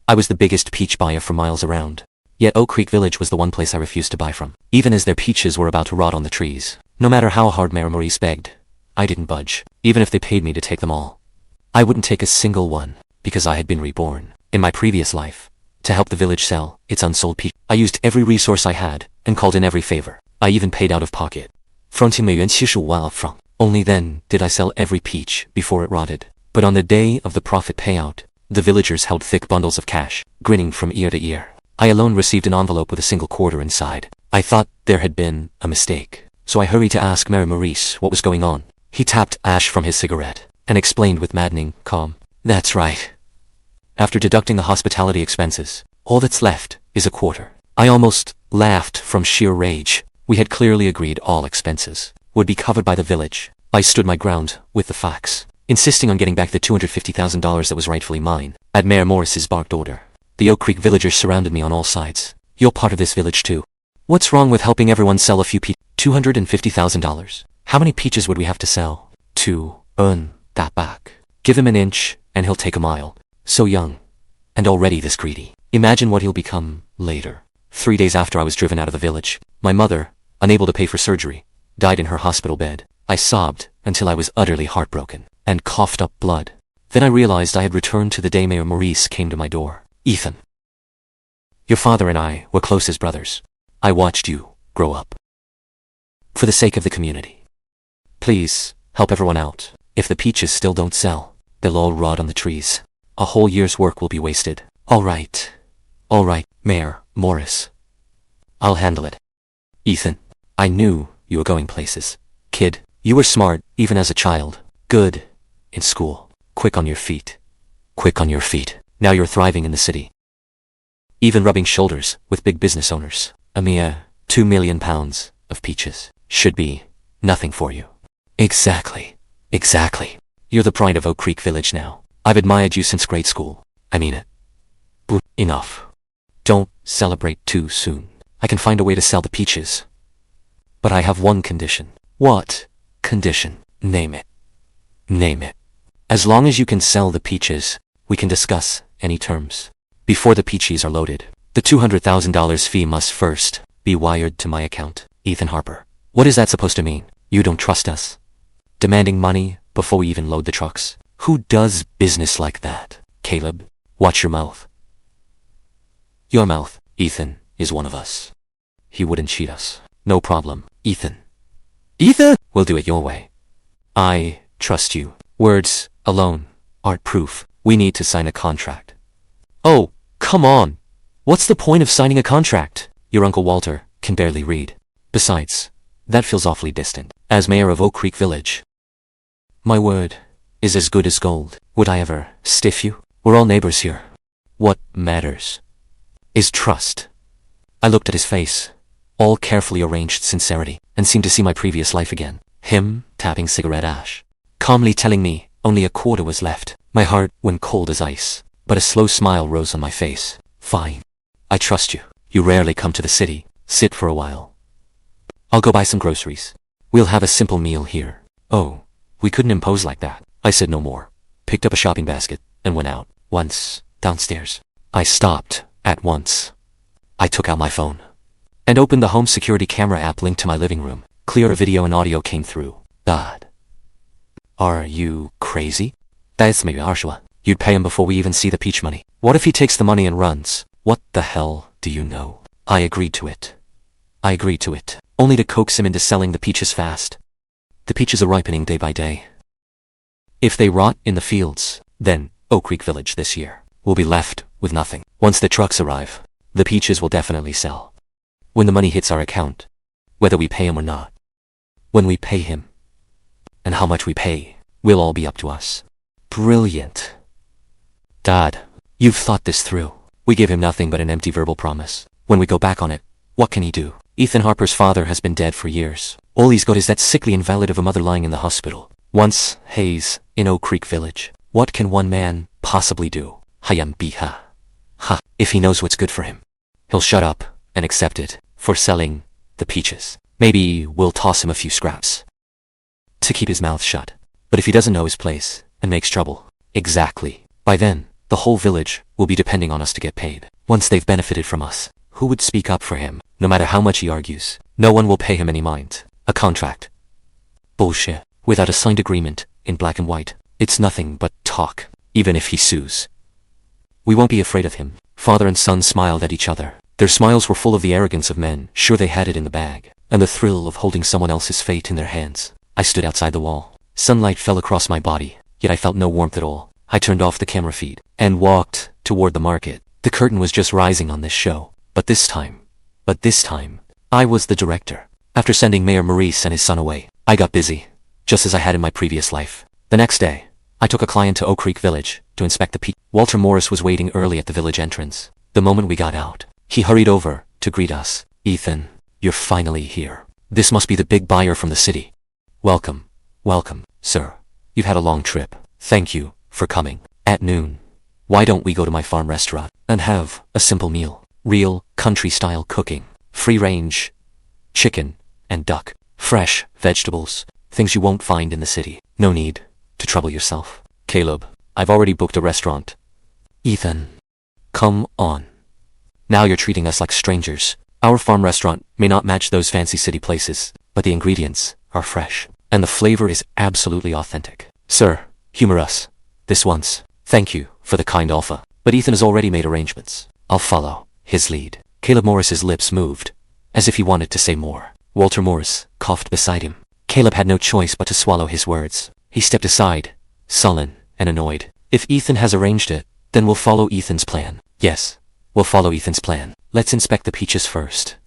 I was the biggest peach buyer for miles around. Yet Oak Creek Village was the one place I refused to buy from, even as their peaches were about to rot on the trees. No matter how hard Mère Maurice begged, I didn't budge, even if they paid me to take them all. I wouldn't take a single one, because I had been reborn, in my previous life, to help the village sell its unsold peach. I used every resource I had, and called in every favor. I even paid out of pocket. 75,000 francs. Only then did I sell every peach before it rotted. But on the day of the profit payout, the villagers held thick bundles of cash, grinning from ear to ear. I alone received an envelope with a single quarter inside. I thought there had been a mistake, so I hurried to ask Mère Maurice what was going on. He tapped ash from his cigarette, and explained with maddening calm, "That's right. After deducting the hospitality expenses, all that's left is a quarter." I almost laughed from sheer rage. We had clearly agreed all expenses would be covered by the village. I stood my ground with the facts, insisting on getting back the $250,000 that was rightfully mine, at Mère Maurice's barked order. The Oak Creek villagers surrounded me on all sides. "You're part of this village too. What's wrong with helping everyone sell a few peaches? $250,000. How many peaches would we have to sell to earn that back? Give him an inch, and he'll take a mile. So young, and already this greedy. Imagine what he'll become later." 3 days after I was driven out of the village, my mother, unable to pay for surgery, died in her hospital bed. I sobbed until I was utterly heartbroken, and coughed up blood. Then I realized I had returned to the day Mère Maurice came to my door. "Ethan, your father and I were close as brothers. I watched you grow up. For the sake of the community, please help everyone out. If the peaches still don't sell, they'll all rot on the trees. A whole year's work will be wasted." All right, Mère Maurice. I'll handle it." "Ethan, I knew you were going places. Kid, you were smart, even as a child. Good in school. Quick on your feet. Now you're thriving in the city. Even rubbing shoulders with big business owners. A mere £2 million of peaches should be nothing for you." Exactly. You're the pride of Oak Creek Village now. I've admired you since grade school. I mean it. But enough. Don't celebrate too soon. I can find a way to sell the peaches. But I have one condition." "What condition?" Name it. "As long as you can sell the peaches, we can discuss any terms. Before the peaches are loaded, the $200,000 fee must first be wired to my account." "Ethan Harper, what is that supposed to mean? You don't trust us? Demanding money before we even load the trucks? Who does business like that?" "Caleb, watch your mouth." "Your mouth. Ethan is one of us. He wouldn't cheat us. No problem, Ethan. We'll do it your way. I trust you. Words alone aren't proof. We need to sign a contract." "Oh, come on. What's the point of signing a contract? Your Uncle Walter can barely read. Besides, that feels awfully distant. As mayor of Oak Creek Village, my word is as good as gold. Would I ever stiff you? We're all neighbors here. What matters is trust." I looked at his face, all carefully arranged sincerity, and seemed to see my previous life again. Him tapping cigarette ash, calmly telling me only a quarter was left. My heart went cold as ice, but a slow smile rose on my face. "Fine. I trust you. You rarely come to the city. Sit for a while. I'll go buy some groceries. We'll have a simple meal here." "Oh, we couldn't impose like that." I said no more, picked up a shopping basket, and went out. Once downstairs, I stopped at once. I took out my phone and opened the home security camera app linked to my living room. Clear video and audio came through. "God. Are you crazy? That's maybe Arshua. You'd pay him before we even see the peach money. What if he takes the money and runs? What the hell do you know?" I agreed to it, only to coax him into selling the peaches fast. The peaches are ripening day by day. If they rot in the fields, then Oak Creek Village this year will be left with nothing. Once the trucks arrive, the peaches will definitely sell. When the money hits our account, whether we pay him or not, when we pay him, and how much we pay, will all be up to us. Brilliant. Dad, you've thought this through. We give him nothing but an empty verbal promise. When we go back on it, what can he do? Ethan Harper's father has been dead for years. All he's got is that sickly invalid of a mother lying in the hospital. Once Hayes in Oak Creek Village. What can one man possibly do? Hayam biha. Ha, if he knows what's good for him, he'll shut up and accept it for selling the peaches. Maybe we'll toss him a few scraps to keep his mouth shut. But if he doesn't know his place and makes trouble, exactly, by then, The whole village will be depending on us to get paid. Once they've benefited from us, who would speak up for him? No matter how much he argues, no one will pay him any mind. A contract. Bullshit. Without a signed agreement, in black and white, it's nothing but talk. Even if he sues, we won't be afraid of him. Father and son smiled at each other. Their smiles were full of the arrogance of men, sure they had it in the bag, and the thrill of holding someone else's fate in their hands. I stood outside the wall. Sunlight fell across my body, yet I felt no warmth at all. I turned off the camera feed and walked toward the market. The curtain was just rising on this show. But this time, I was the director. After sending Mayor Maurice and his son away, I got busy, just as I had in my previous life. The next day, I took a client to Oak Creek Village to inspect the peach. Walter Morris was waiting early at the village entrance. The moment we got out, he hurried over to greet us. Ethan, you're finally here. This must be the big buyer from the city. Welcome, sir. You've had a long trip. Thank you for coming. At noon, why don't we go to my farm restaurant and have a simple meal? Real country-style cooking. Free-range chicken and duck. Fresh vegetables. Things you won't find in the city. No need to trouble yourself. Caleb, I've already booked a restaurant. Ethan, come on. Now you're treating us like strangers. Our farm restaurant may not match those fancy city places, but the ingredients are fresh, and the flavor is absolutely authentic. Sir, humor us. This once. Thank you for the kind offer, but Ethan has already made arrangements. I'll follow his lead. Caleb Morris's lips moved, as if he wanted to say more. Walter Morris coughed beside him. Caleb had no choice but to swallow his words. He stepped aside, sullen and annoyed. If Ethan has arranged it, then we'll follow Ethan's plan. Yes, we'll follow Ethan's plan. Let's inspect the peaches first.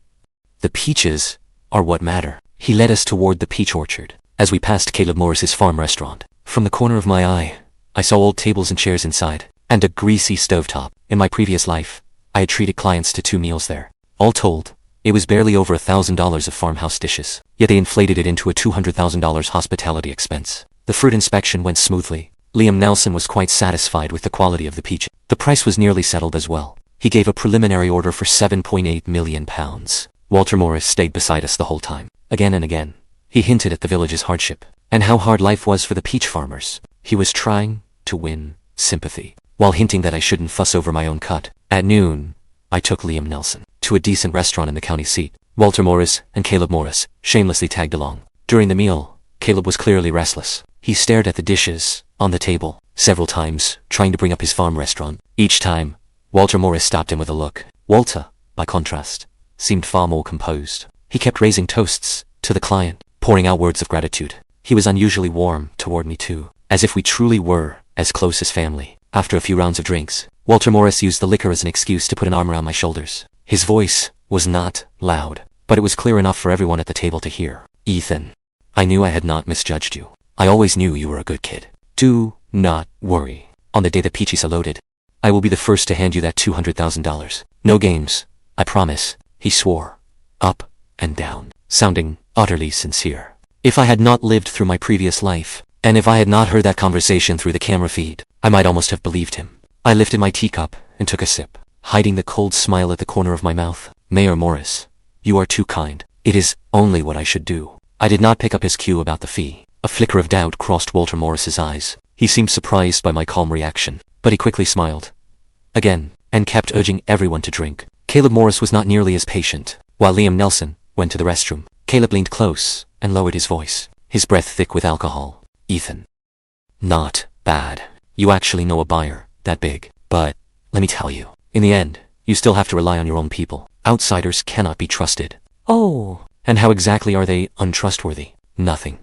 The peaches are what matter. He led us toward the peach orchard. As we passed Caleb Morris's farm restaurant, from the corner of my eye, I saw old tables and chairs inside, and a greasy stovetop. In my previous life, I had treated clients to 2 meals there. All told, it was barely over $1,000 of farmhouse dishes, yet they inflated it into a $200,000 hospitality expense. The fruit inspection went smoothly. Liam Nelson was quite satisfied with the quality of the peach. The price was nearly settled as well. He gave a preliminary order for £7.8 million. Walter Morris stayed beside us the whole time. Again and again, he hinted at the village's hardship, and how hard life was for the peach farmers. He was trying to win sympathy, while hinting that I shouldn't fuss over my own cut. At noon, I took Liam Nelson to a decent restaurant in the county seat. Walter Morris and Caleb Morris shamelessly tagged along. During the meal, Caleb was clearly restless. He stared at the dishes on the table several times, trying to bring up his farm restaurant. Each time, Walter Morris stopped him with a look. Walter, by contrast, seemed far more composed. He kept raising toasts to the client, pouring out words of gratitude. He was unusually warm toward me too, as if we truly were as close as family. After a few rounds of drinks, Walter Morris used the liquor as an excuse to put an arm around my shoulders. His voice was not loud, but it was clear enough for everyone at the table to hear. Ethan, I knew I had not misjudged you. I always knew you were a good kid. Do not worry. On the day the peaches are loaded, I will be the first to hand you that $200,000. No games, I promise, he swore, up and down, sounding utterly sincere. If I had not lived through my previous life, and if I had not heard that conversation through the camera feed, I might almost have believed him. I lifted my teacup and took a sip, hiding the cold smile at the corner of my mouth. Mayor Morris, you are too kind. It is only what I should do. I did not pick up his cue about the fee. A flicker of doubt crossed Walter Morris's eyes. He seemed surprised by my calm reaction, but he quickly smiled again and kept urging everyone to drink. Caleb Morris was not nearly as patient. While Liam Nelson went to the restroom, Caleb leaned close and lowered his voice, his breath thick with alcohol. Ethan, not bad. You actually know a buyer that big, but let me tell you, in the end, you still have to rely on your own people. Outsiders cannot be trusted. Oh, and how exactly are they untrustworthy? Nothing.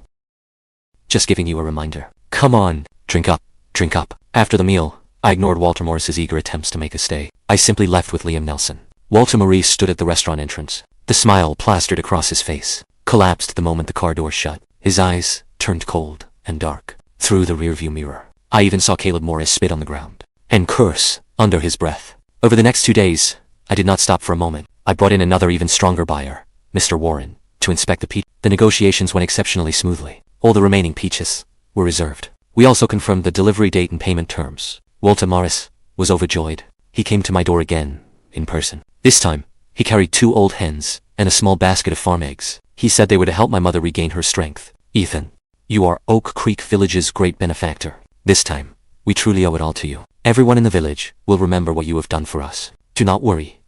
Just giving you a reminder. Come on, drink up, drink up. After the meal, I ignored Walter Morris's eager attempts to make a stay. I simply left with Liam Nelson. Walter Maurice stood at the restaurant entrance. The smile plastered across his face collapsed the moment the car door shut. His eyes turned cold and dark through the rearview mirror. I even saw Caleb Morris spit on the ground and curse under his breath. Over the next 2 days, I did not stop for a moment. I brought in another even stronger buyer, Mr. Warren, to inspect the peach. The negotiations went exceptionally smoothly. All the remaining peaches were reserved. We also confirmed the delivery date and payment terms. Walter Morris was overjoyed. He came to my door again, in person. This time, he carried 2 old hens and a small basket of farm eggs. He said they were to help my mother regain her strength. Ethan, you are Oak Creek Village's great benefactor. This time, We truly owe it all to you. Everyone in the village will remember what you have done for us. Do not worry.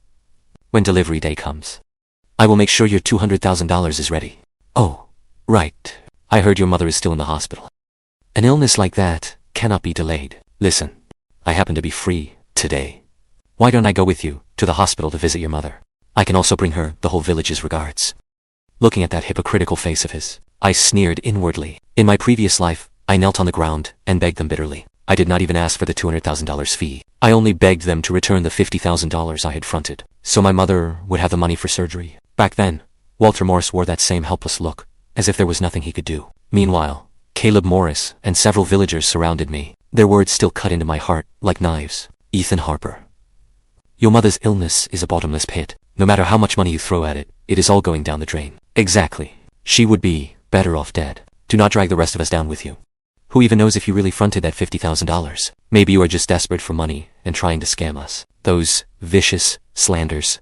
When delivery day comes, I will make sure your $200,000 is ready. Oh, right. I heard your mother is still in the hospital. An illness like that cannot be delayed. Listen, I happen to be free today. Why don't I go with you to the hospital to visit your mother? I can also bring her the whole village's regards. Looking at that hypocritical face of his, I sneered inwardly. In my previous life, I knelt on the ground and begged them bitterly. I did not even ask for the $200,000 fee. I only begged them to return the $50,000 I had fronted, so my mother would have the money for surgery. Back then, Walter Morris wore that same helpless look, as if there was nothing he could do. Meanwhile, Caleb Morris and several villagers surrounded me. Their words still cut into my heart like knives. Ethan Harper. Your mother's illness is a bottomless pit. No matter how much money you throw at it, it is all going down the drain. Exactly. She would be better off dead. Do not drag the rest of us down with you. Who even knows if you really fronted that $50,000? Maybe you are just desperate for money and trying to scam us. Those vicious slanders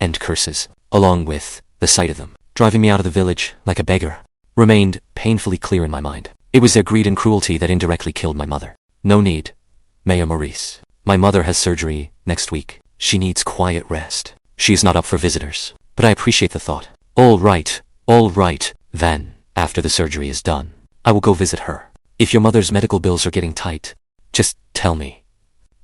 and curses, along with the sight of them, driving me out of the village like a beggar, remained painfully clear in my mind. It was their greed and cruelty that indirectly killed my mother. No need, Mayor Maurice. My mother has surgery next week. She needs quiet rest. She is not up for visitors, but I appreciate the thought. All right, then, after the surgery is done, I will go visit her. If your mother's medical bills are getting tight, just tell me.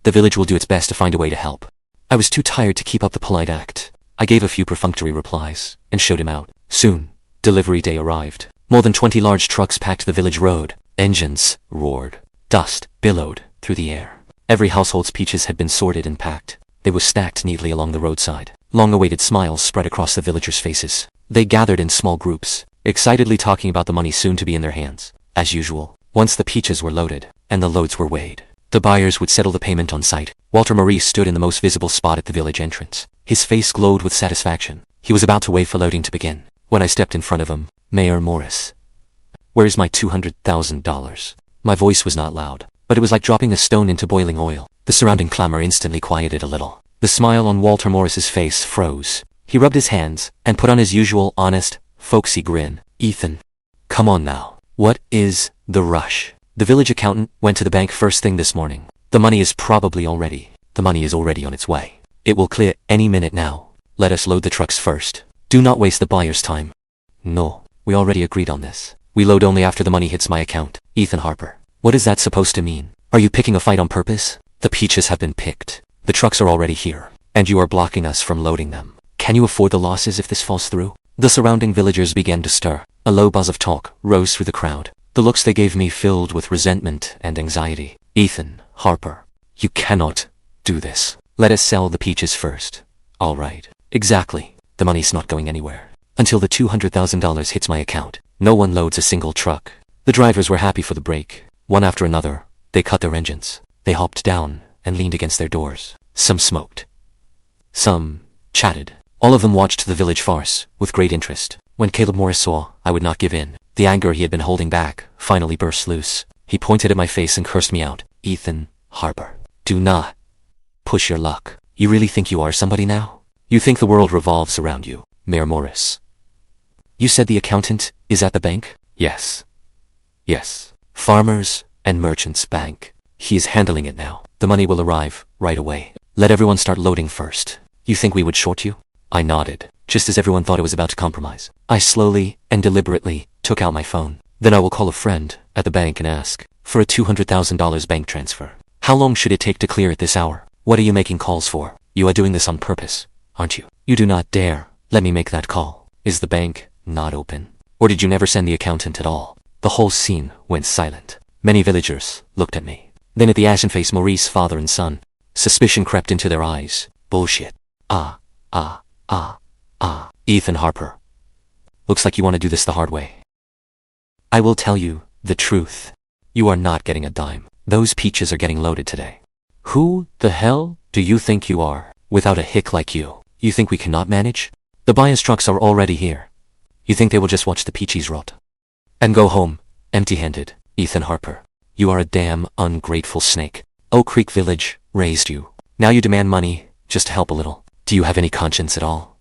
The village will do its best to find a way to help. I was too tired to keep up the polite act. I gave a few perfunctory replies and showed him out. Soon, delivery day arrived. More than 20 large trucks packed the village road. Engines roared. Dust billowed through the air. Every household's peaches had been sorted and packed. They were stacked neatly along the roadside. Long-awaited smiles spread across the villagers' faces. They gathered in small groups, excitedly talking about the money soon to be in their hands. As usual, once the peaches were loaded and the loads were weighed, the buyers would settle the payment on site. Walter Maurice stood in the most visible spot at the village entrance. His face glowed with satisfaction. He was about to wait for loading to begin. When I stepped in front of him, Mayor Morris. Where is my $200,000? My voice was not loud, but it was like dropping a stone into boiling oil. The surrounding clamor instantly quieted a little. The smile on Walter Morris's face froze. He rubbed his hands and put on his usual honest, folksy grin. Ethan, come on now. What is the rush? The village accountant went to the bank first thing this morning. The money is probably already. The money is already on its way. It will clear any minute now. Let us load the trucks first. Do not waste the buyer's time. No, we already agreed on this. We load only after the money hits my account. Ethan Harper. What is that supposed to mean? Are you picking a fight on purpose? The peaches have been picked. The trucks are already here, and you are blocking us from loading them. Can you afford the losses if this falls through? The surrounding villagers began to stir. A low buzz of talk rose through the crowd. The looks they gave me filled with resentment and anxiety. Ethan Harper, you cannot do this. Let us sell the peaches first. All right. Exactly. The money's not going anywhere. Until the $200,000 hits my account, no one loads a single truck. The drivers were happy for the break. One after another, they cut their engines. They hopped down and leaned against their doors. Some smoked. Some chatted. All of them watched the village farce with great interest. When Caleb Morris saw I would not give in, the anger he had been holding back finally burst loose. He pointed at my face and cursed me out. Ethan Harper, do not push your luck. You really think you are somebody now? You think the world revolves around you, Mayor Morris? You said the accountant is at the bank? Yes. Yes. Farmers and Merchants Bank. He is handling it now. The money will arrive right away. Let everyone start loading first. You think we would short you? I nodded, just as everyone thought it was about to compromise. I slowly and deliberately took out my phone. Then I will call a friend at the bank and ask for a $200,000 bank transfer. How long should it take to clear it this hour? What are you making calls for? You are doing this on purpose, aren't you? You do not dare let me make that call. Is the bank not open? Or did you never send the accountant at all? The whole scene went silent. Many villagers looked at me. Then at the ashen-faced Maurice, father and son. Suspicion crept into their eyes. Bullshit. Ethan Harper. Looks like you want to do this the hard way. I will tell you the truth. You are not getting a dime. Those peaches are getting loaded today. Who the hell do you think you are? Without a hick like you, you think we cannot manage? The buyer's trucks are already here. You think they will just watch the peaches rot and go home empty-handed? Ethan Harper, you are a damn ungrateful snake. Oak Creek Village raised you. Now you demand money just to help a little. Do you have any conscience at all?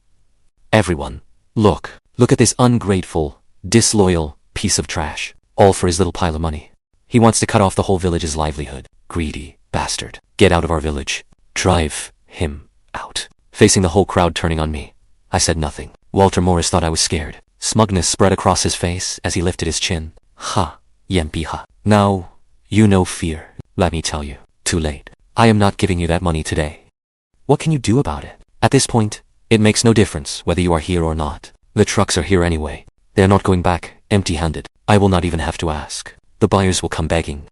Everyone, look at this ungrateful, disloyal piece of trash. All for his little pile of money. He wants to cut off the whole village's livelihood. Greedy bastard. Get out of our village. Drive him out. Facing the whole crowd turning on me, I said nothing. Walter Morris thought I was scared. Smugness spread across his face as he lifted his chin. Ha, yempi ha. Now, you know fear. Let me tell you. Too late. I am not giving you that money today. What can you do about it? At this point, it makes no difference whether you are here or not. The trucks are here anyway. They are not going back empty-handed. I will not even have to ask. The buyers will come begging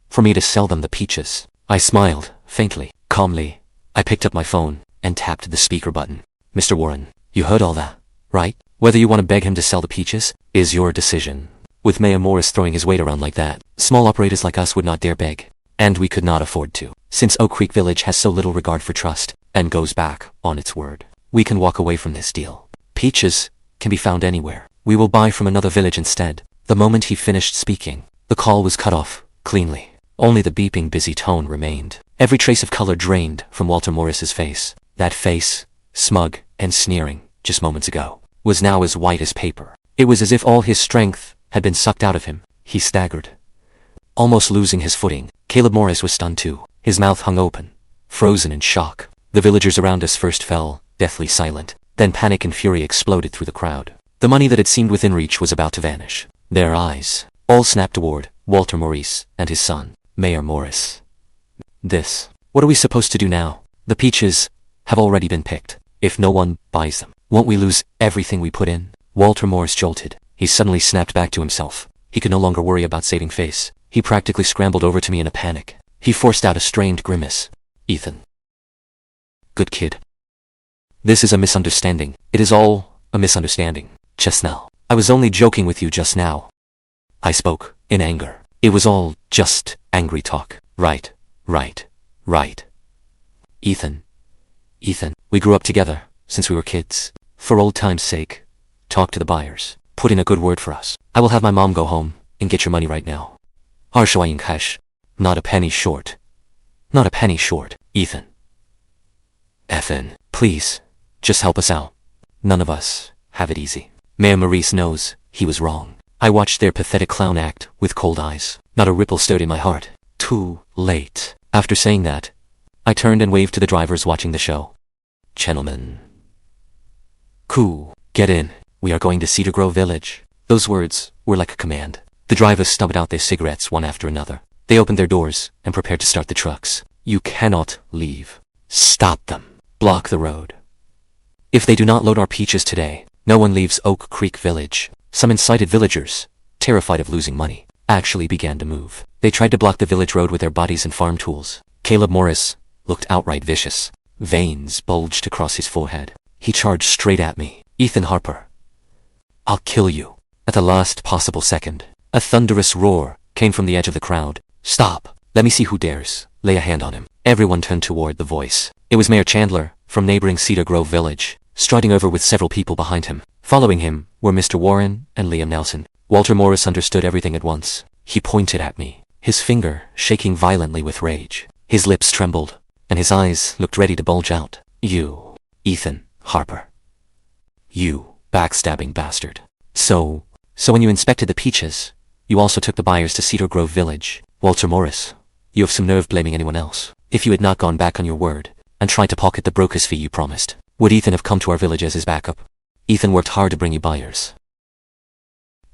for me to sell them the peaches. I smiled, faintly, calmly. I picked up my phone and tapped the speaker button. Mr. Warren, you heard all that, right? Whether you want to beg him to sell the peaches is your decision. With Mayor Morris throwing his weight around like that, small operators like us would not dare beg. And we could not afford to. Since Oak Creek Village has so little regard for trust and goes back on its word, we can walk away from this deal. Peaches can be found anywhere. We will buy from another village instead. The moment he finished speaking, the call was cut off, cleanly. Only the beeping busy tone remained. Every trace of color drained from Walter Morris's face. That face, smug and sneering, just moments ago, was now as white as paper. It was as if all his strength had been sucked out of him. He staggered, almost losing his footing. Caleb Morris was stunned too. His mouth hung open, frozen in shock. The villagers around us first fell, deathly silent. Then panic and fury exploded through the crowd. The money that had seemed within reach was about to vanish. Their eyes all snapped toward Walter Morris and his son, Mayor Morris. What are we supposed to do now? The peaches have already been picked. If no one buys them, won't we lose everything we put in? Walter Morris jolted. He suddenly snapped back to himself. He could no longer worry about saving face. He practically scrambled over to me in a panic. He forced out a strained grimace. Ethan. Good kid. This is a misunderstanding. It is all a misunderstanding. Just now. I was only joking with you just now. I spoke in anger. It was all just angry talk. Right. Ethan, we grew up together since we were kids. For old time's sake, talk to the buyers. Put in a good word for us. I will have my mom go home and get your money right now. Harshawayin cash. Not a penny short. Not a penny short. Ethan. Ethan, please, just help us out. None of us have it easy. Mayor Maurice knows he was wrong. I watched their pathetic clown act with cold eyes. Not a ripple stirred in my heart. Too late. After saying that, I turned and waved to the drivers watching the show. Gentlemen. Cool. Get in. We are going to Cedar Grove Village. Those words were like a command. The drivers stubbed out their cigarettes one after another. They opened their doors and prepared to start the trucks. You cannot leave. Stop them. Block the road. If they do not load our peaches today, no one leaves Oak Creek Village. Some incited villagers, terrified of losing money, actually began to move. They tried to block the village road with their bodies and farm tools. Caleb Morris looked outright vicious. Veins bulged across his forehead. He charged straight at me. Ethan Harper. I'll kill you. At the last possible second, a thunderous roar came from the edge of the crowd. Stop. Let me see who dares lay a hand on him. Everyone turned toward the voice. It was Mayor Chandler from neighboring Cedar Grove Village, striding over with several people behind him. Following him were Mr. Warren and Liam Nelson. Walter Morris understood everything at once. He pointed at me, his finger shaking violently with rage. His lips trembled, and his eyes looked ready to bulge out. You, Ethan Harper. You, backstabbing bastard. So when you inspected the peaches, you also took the buyers to Cedar Grove Village. Walter Morris, you have some nerve blaming anyone else. If you had not gone back on your word and tried to pocket the broker's fee you promised, would Ethan have come to our village as his backup? Ethan worked hard to bring you buyers,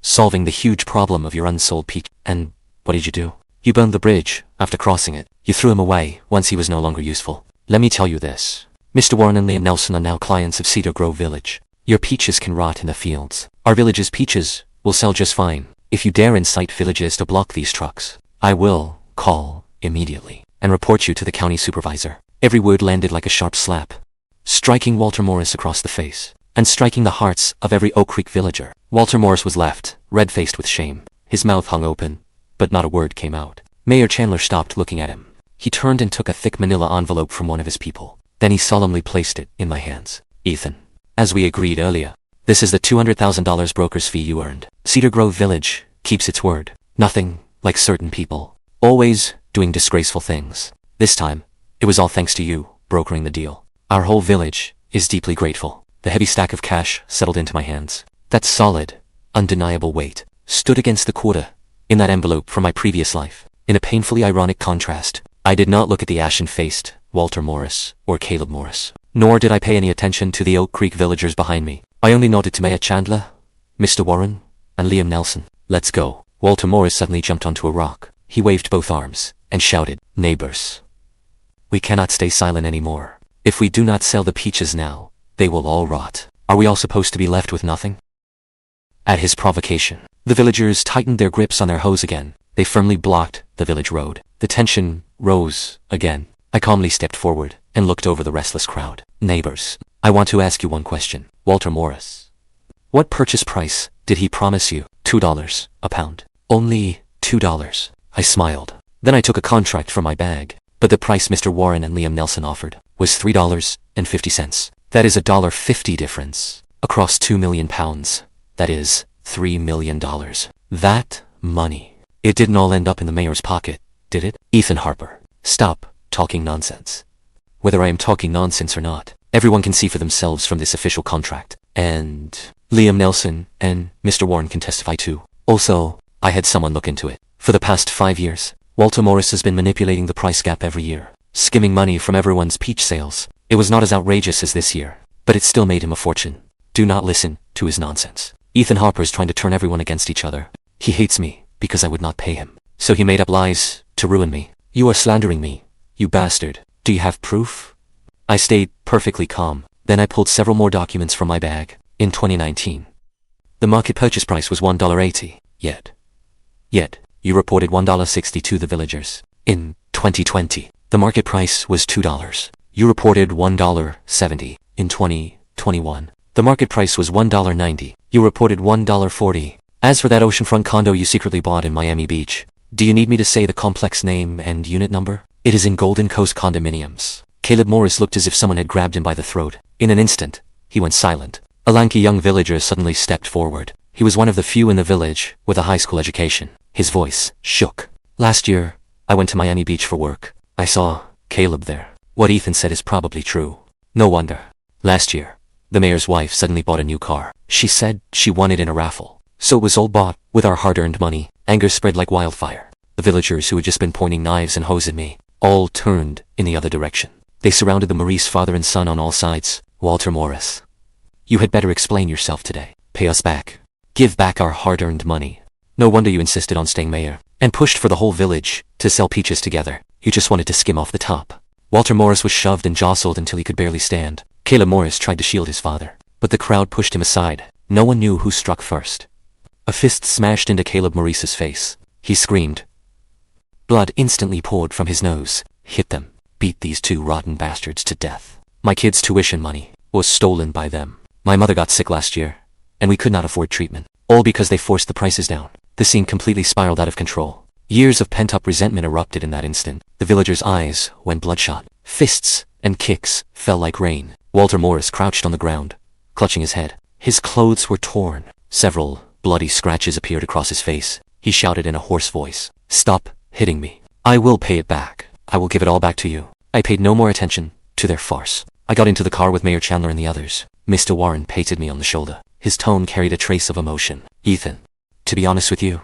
solving the huge problem of your unsold peach. And what did you do? You burned the bridge after crossing it. You threw him away once he was no longer useful. Let me tell you this. Mr. Warren and Liam Nelson are now clients of Cedar Grove Village. Your peaches can rot in the fields. Our village's peaches will sell just fine. If you dare incite villagers to block these trucks, I will call immediately and report you to the county supervisor. Every word landed like a sharp slap, striking Walter Morris across the face and striking the hearts of every Oak Creek villager. Walter Morris was left, red-faced with shame. His mouth hung open, but not a word came out. Mayor Chandler stopped looking at him. He turned and took a thick manila envelope from one of his people. Then he solemnly placed it in my hands. Ethan, as we agreed earlier, this is the $200,000 broker's fee you earned. Cedar Grove Village keeps its word. Nothing like certain people, always doing disgraceful things. This time, it was all thanks to you, brokering the deal. Our whole village is deeply grateful. The heavy stack of cash settled into my hands. That solid, undeniable weight stood against the quarter in that envelope from my previous life. In a painfully ironic contrast, I did not look at the ashen-faced Walter Morris or Caleb Morris, nor did I pay any attention to the Oak Creek villagers behind me. I only nodded to Maya Chandler, Mr. Warren, and Liam Nelson. Let's go. Walter Morris suddenly jumped onto a rock. He waved both arms and shouted, "Neighbors, we cannot stay silent anymore. If we do not sell the peaches now, they will all rot. Are we all supposed to be left with nothing?" At his provocation, the villagers tightened their grips on their hoes again. They firmly blocked the village road. The tension rose again. I calmly stepped forward and looked over the restless crowd. "Neighbors, I want to ask you one question. Walter Morris, what purchase price did he promise you?" $2 a pound. "Only $2. I smiled. Then I took a contract from my bag. But the price Mr. Warren and Liam Nelson offered was $3.50. That is $1.50 difference. Across 2 million pounds. That is $3 million. That money. It didn't all end up in the mayor's pocket, did it? Ethan Harper, stop talking nonsense. Whether I am talking nonsense or not, everyone can see for themselves from this official contract. And Liam Nelson and Mr. Warren can testify too. Also, I had someone look into it. For the past 5 years, Walter Morris has been manipulating the price gap every year, skimming money from everyone's peach sales. It was not as outrageous as this year, but it still made him a fortune. Do not listen to his nonsense. Ethan Harper is trying to turn everyone against each other. He hates me because I would not pay him. So he made up lies to ruin me. You are slandering me, you bastard. Do you have proof? I stayed perfectly calm. Then I pulled several more documents from my bag. In 2019, the market purchase price was $1.80. Yet, you reported $1.60 to the villagers. In 2020, the market price was $2. You reported $1.70. In 2021, the market price was $1.90. You reported $1.40. As for that oceanfront condo you secretly bought in Miami Beach, do you need me to say the complex name and unit number? It is in Golden Coast Condominiums. Caleb Morris looked as if someone had grabbed him by the throat. In an instant, he went silent. A lanky young villager suddenly stepped forward. He was one of the few in the village with a high school education. His voice shook. "Last year, I went to Miami Beach for work. I saw Caleb there. What Ethan said is probably true. No wonder. Last year, the mayor's wife suddenly bought a new car. She said she won it in a raffle. So it was all bought with our hard-earned money." Anger spread like wildfire. The villagers who had just been pointing knives and hoes at me all turned in the other direction. They surrounded the Maurice father and son on all sides. "Walter Morris, you had better explain yourself today. Pay us back. Give back our hard-earned money. No wonder you insisted on staying mayor and pushed for the whole village to sell peaches together. You just wanted to skim off the top." Walter Morris was shoved and jostled until he could barely stand. Caleb Morris tried to shield his father, but the crowd pushed him aside. No one knew who struck first. A fist smashed into Caleb Maurice's face. He screamed. Blood instantly poured from his nose. "Hit them. Beat these two rotten bastards to death. My kids' tuition money was stolen by them. My mother got sick last year, and we could not afford treatment. All because they forced the prices down." The scene completely spiraled out of control. Years of pent-up resentment erupted in that instant. The villagers' eyes went bloodshot. Fists and kicks fell like rain. Walter Morris crouched on the ground, clutching his head. His clothes were torn. Several bloody scratches appeared across his face. He shouted in a hoarse voice, "Stop hitting me. I will pay it back. I will give it all back to you." I paid no more attention to their farce. I got into the car with Mayor Chandler and the others. Mr. Warren patted me on the shoulder. His tone carried a trace of emotion. "Ethan, to be honest with you,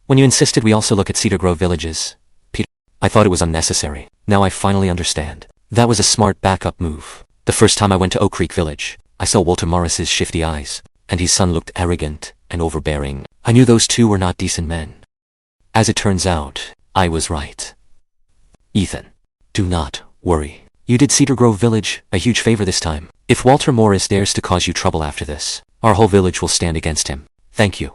when you insisted we also look at Cedar Grove villages, Peter, I thought it was unnecessary. Now I finally understand. That was a smart backup move. The first time I went to Oak Creek Village, I saw Walter Morris's shifty eyes, and his son looked arrogant and overbearing. I knew those two were not decent men. As it turns out, I was right. Ethan, do not worry. You did Cedar Grove Village a huge favor this time. If Walter Morris dares to cause you trouble after this, our whole village will stand against him. Thank you.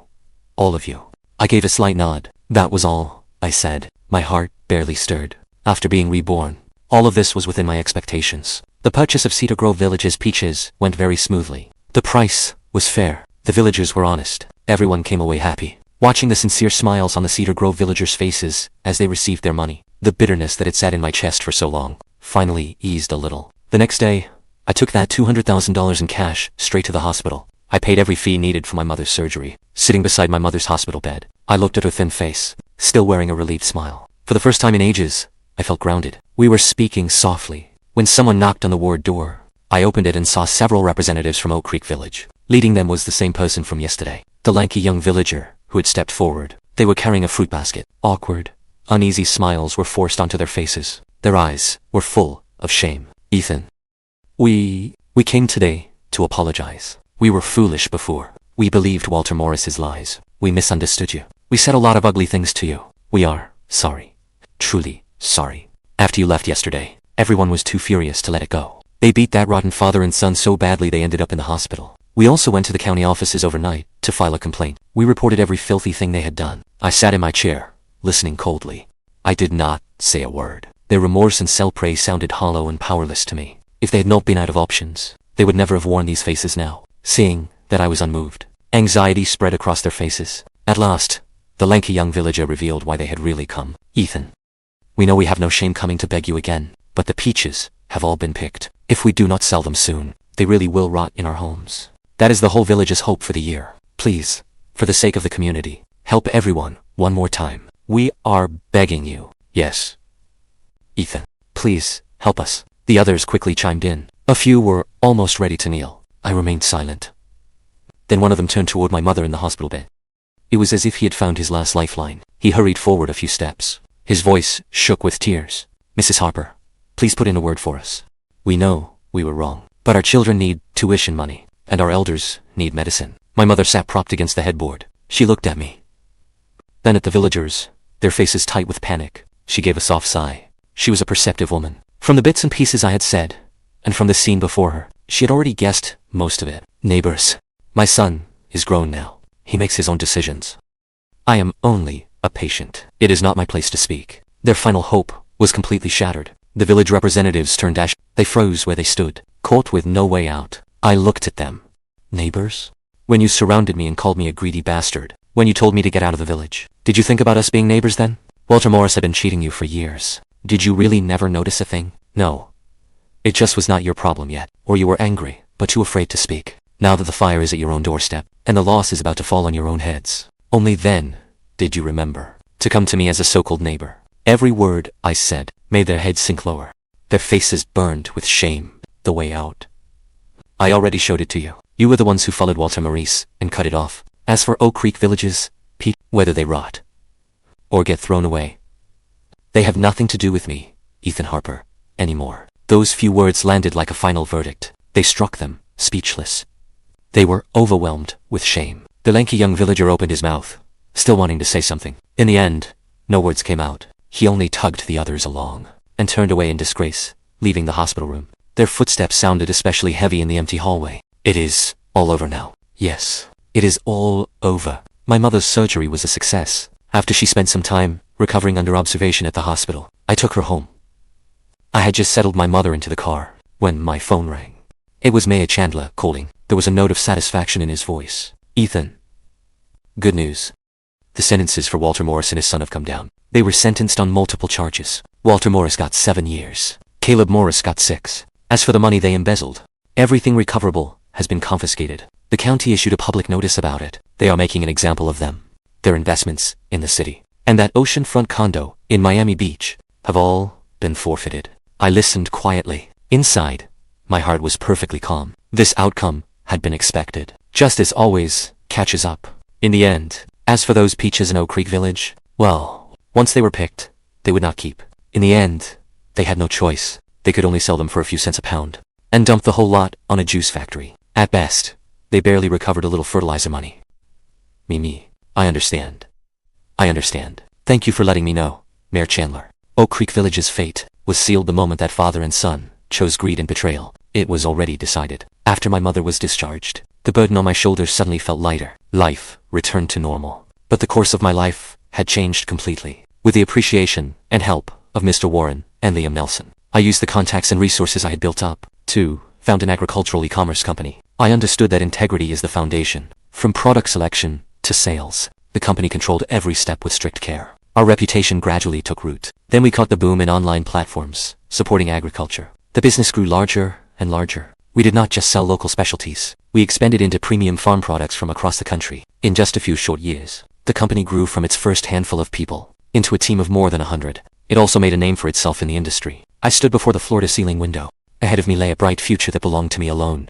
All of you." I gave a slight nod. That was all I said. My heart barely stirred. After being reborn, all of this was within my expectations. The purchase of Cedar Grove Village's peaches went very smoothly. The price was fair. The villagers were honest. Everyone came away happy. Watching the sincere smiles on the Cedar Grove villagers' faces as they received their money, the bitterness that had sat in my chest for so long finally eased a little. The next day, I took that $200,000 in cash straight to the hospital. I paid every fee needed for my mother's surgery. Sitting beside my mother's hospital bed, I looked at her thin face, still wearing a relieved smile. For the first time in ages, I felt grounded. We were speaking softly when someone knocked on the ward door. I opened it and saw several representatives from Oak Creek Village. Leading them was the same person from yesterday, the lanky young villager who had stepped forward. They were carrying a fruit basket. Awkward, uneasy smiles were forced onto their faces. Their eyes were full of shame. Ethan. We came today to apologize. We were foolish before. We believed Walter Morris's lies. We misunderstood you. We said a lot of ugly things to you. We are sorry. Truly sorry. After you left yesterday, everyone was too furious to let it go. They beat that rotten father and son so badly they ended up in the hospital. We also went to the county offices overnight to file a complaint. We reported every filthy thing they had done. I sat in my chair, listening coldly. I did not say a word. Their remorse and self-praise sounded hollow and powerless to me. If they had not been out of options, they would never have worn these faces now. Seeing that I was unmoved, anxiety spread across their faces. At last, the lanky young villager revealed why they had really come. Ethan. We know we have no shame coming to beg you again, but the peaches have all been picked. If we do not sell them soon, they really will rot in our homes. That is the whole village's hope for the year. Please, for the sake of the community, help everyone, one more time. We are begging you. Yes. Ethan. Please, help us. The others quickly chimed in. A few were almost ready to kneel. I remained silent. Then one of them turned toward my mother in the hospital bed. It was as if he had found his last lifeline. He hurried forward a few steps. His voice shook with tears. Mrs. Harper, please put in a word for us. We know we were wrong, but our children need tuition money, and our elders need medicine. My mother sat propped against the headboard. She looked at me. Then at the villagers, their faces tight with panic. She gave a soft sigh. She was a perceptive woman. From the bits and pieces I had said, and from the scene before her, she had already guessed most of it. Neighbors, my son is grown now. He makes his own decisions. I am only a patient. It is not my place to speak. Their final hope was completely shattered. The village representatives turned ash. They froze where they stood, caught with no way out. I looked at them. Neighbors? When you surrounded me and called me a greedy bastard, when you told me to get out of the village, did you think about us being neighbors then? Walter Morris had been cheating you for years. Did you really never notice a thing? No. It just was not your problem yet. Or you were angry, but too afraid to speak. Now that the fire is at your own doorstep, and the loss is about to fall on your own heads, only then did you remember to come to me as a so-called neighbor. Every word I said made their heads sink lower. Their faces burned with shame. The way out. I already showed it to you. You were the ones who followed Walter Morris and cut it off. As for Oak Creek villages, whether they rot or get thrown away, they have nothing to do with me, Ethan Harper, anymore. Those few words landed like a final verdict. They struck them, speechless. They were overwhelmed with shame. The lanky young villager opened his mouth, still wanting to say something. In the end, no words came out. He only tugged the others along, and turned away in disgrace, leaving the hospital room. Their footsteps sounded especially heavy in the empty hallway. It is all over now. Yes, it is all over. My mother's surgery was a success. After she spent some time recovering under observation at the hospital, I took her home. I had just settled my mother into the car when my phone rang. It was Mayor Chandler calling. There was a note of satisfaction in his voice. Ethan. Good news. The sentences for Walter Morris and his son have come down. They were sentenced on multiple charges. Walter Morris got 7 years. Caleb Morris got 6. As for the money they embezzled, everything recoverable has been confiscated. The county issued a public notice about it. They are making an example of them. Their investments in the city, and that oceanfront condo in Miami Beach, have all been forfeited. I listened quietly. Inside, my heart was perfectly calm. This outcome had been expected. Justice always catches up. In the end, as for those peaches in Oak Creek Village, well, once they were picked, they would not keep. In the end, they had no choice. They could only sell them for a few cents a pound, and dump the whole lot on a juice factory. At best, they barely recovered a little fertilizer money. Me. I understand. Thank you for letting me know, Mayor Chandler. Oak Creek Village's fate was sealed the moment that father and son chose greed and betrayal. It was already decided. After my mother was discharged, the burden on my shoulders suddenly felt lighter. Life returned to normal. But the course of my life had changed completely. With the appreciation and help of Mr. Warren and Liam Nelson, I used the contacts and resources I had built up to found an agricultural e-commerce company. I understood that integrity is the foundation. From product selection to sales, the company controlled every step with strict care. Our reputation gradually took root. Then we caught the boom in online platforms supporting agriculture. The business grew larger and larger. We did not just sell local specialties. We expanded into premium farm products from across the country. In just a few short years, the company grew from its first handful of people into a team of more than 100. It also made a name for itself in the industry. I stood before the floor-to-ceiling window. Ahead of me lay a bright future that belonged to me alone.